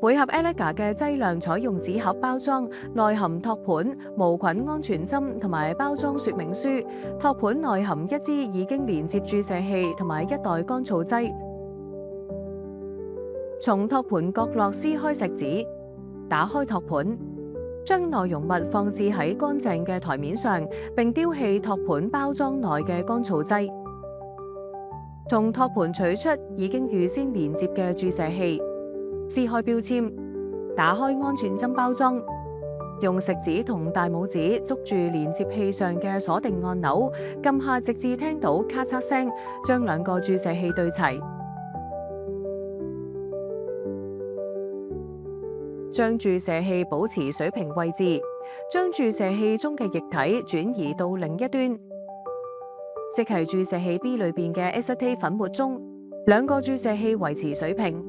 配合 Elegant 嘅劑量採用紙盒包裝，內含托盤、無菌安全針同埋包裝說明書。托盤內含一支已經連接注射器同埋一袋乾燥劑。從托盤角落撕開錫紙，打開托盤，將內容物放置喺乾淨嘅台面上，並丟棄托盤包裝內嘅乾燥劑。從托盤取出已經預先連接嘅注射器，撕開標籤，打開安全針包裝，用食指同大拇指捉住連接器上嘅鎖定按鈕，撳下直至聽到咔嚓聲，將兩個注射器對齊。將注射器保持水平位置，將注射器中嘅液體轉移到另一端，即係注射器 B 裏邊嘅 acetate 粉末中。兩個注射器維持水平，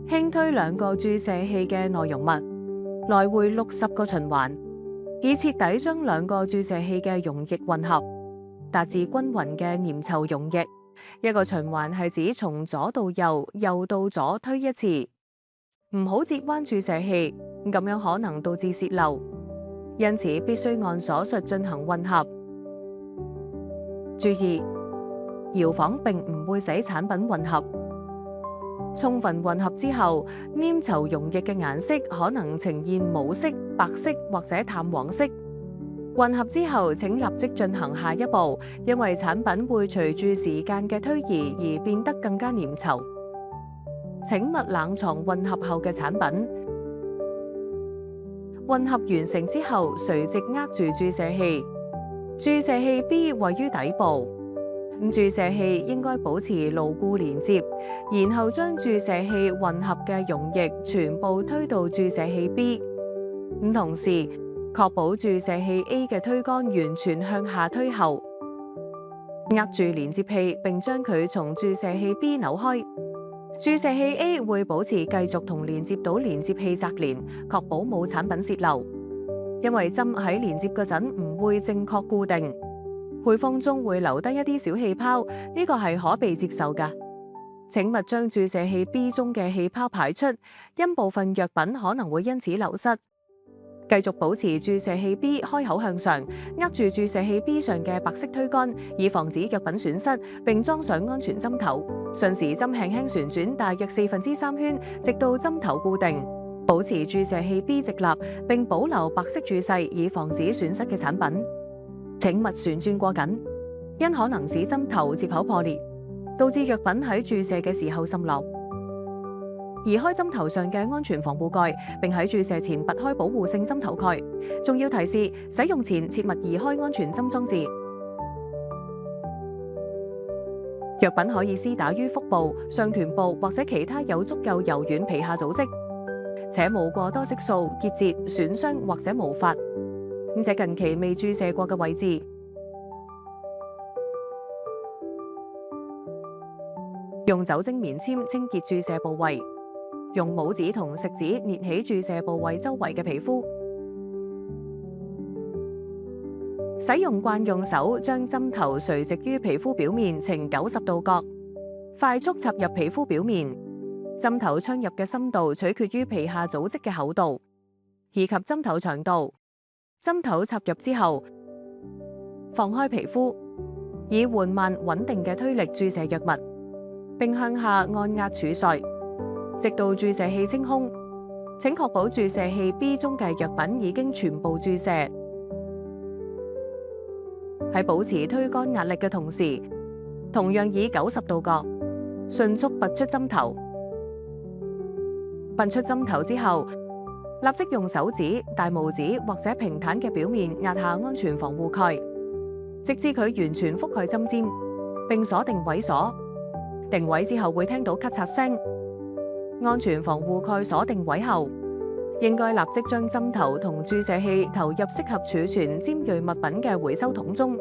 輕推兩個注射器嘅內容物，來回60個循環，以徹底將兩個注射器嘅溶液混合，達至均勻嘅粘稠溶液。一個循環係指從左到右，右到左推一次。唔好折彎注射器，咁樣可能導致泄漏，因此必須按所述進行混合。注意，搖晃並唔會使產品混合。充分混合之後，黏稠溶液嘅顏色可能呈現無色、白色或者淡黃色。混合之後，請立即進行下一步，因為產品會隨住時間嘅推移而變得更加黏稠。請勿冷藏混合後嘅產品。混合完成之後，垂直握住注射器。注射器 B 位於底部，注射器應該保持牢固連接，然後將注射器混合嘅溶液全部推到注射器 B。同時確保注射器 A 嘅推桿完全向下推後，握住連接器並將佢從注射器 B 扭開。注射器 A 會保持繼續同連接到連接器紮連，確保冇產品洩漏。因為針喺連接嗰陣唔會正確固定，配方中會留低一啲小氣泡，呢個係可被接受㗎。請勿將注射器 B 中嘅氣泡排出，因部分藥品可能會因此流失。繼續保持注射器 B 開口向上，握住注射器 B 上嘅白色推桿，以防止藥品損失，並裝上安全針頭。順時針輕輕旋轉大約3/4圈，直到針頭固定。保持注射器 B 直立，並保留白色注細，以防止損失嘅產品。請勿旋轉過緊，因可能使針頭接口破裂，導致藥品喺注射嘅時候滲漏。移開針頭上嘅安全防護蓋，並喺注射前拔開保護性針頭蓋。重要提示：使用前切勿移開安全針裝置。藥品可以施打於腹部、上臀部或者其他有足夠柔軟皮下組織，且冇過多色素、結節、損傷或者毛髮。這近期未注射過嘅位置，用酒精棉籤清潔注射部位，用拇指同食指捏起注射部位周圍嘅皮膚。使用慣用手將針頭垂直於皮膚表面呈90度角，快速插入皮膚表面。針頭槍入嘅深度取決於皮下組織嘅厚度以及針頭長度。針頭插入之後，放開皮膚，以緩慢穩定嘅推力注射藥物，並向下按壓儲塞，直到注射器清空。請確保注射器 B 中嘅藥品已經全部注射。喺保持推桿壓力嘅同時，同樣以90度角迅速拔出針頭。拔出針頭之後，立即用手指、大拇指或者平坦嘅表面壓下安全防護蓋，直至佢完全覆蓋針尖，並鎖定位鎖。定位之後會聽到咔嚓聲。安全防護蓋鎖定位後，應該立即將針頭同注射器投入適合儲存尖銳物品嘅回收桶中。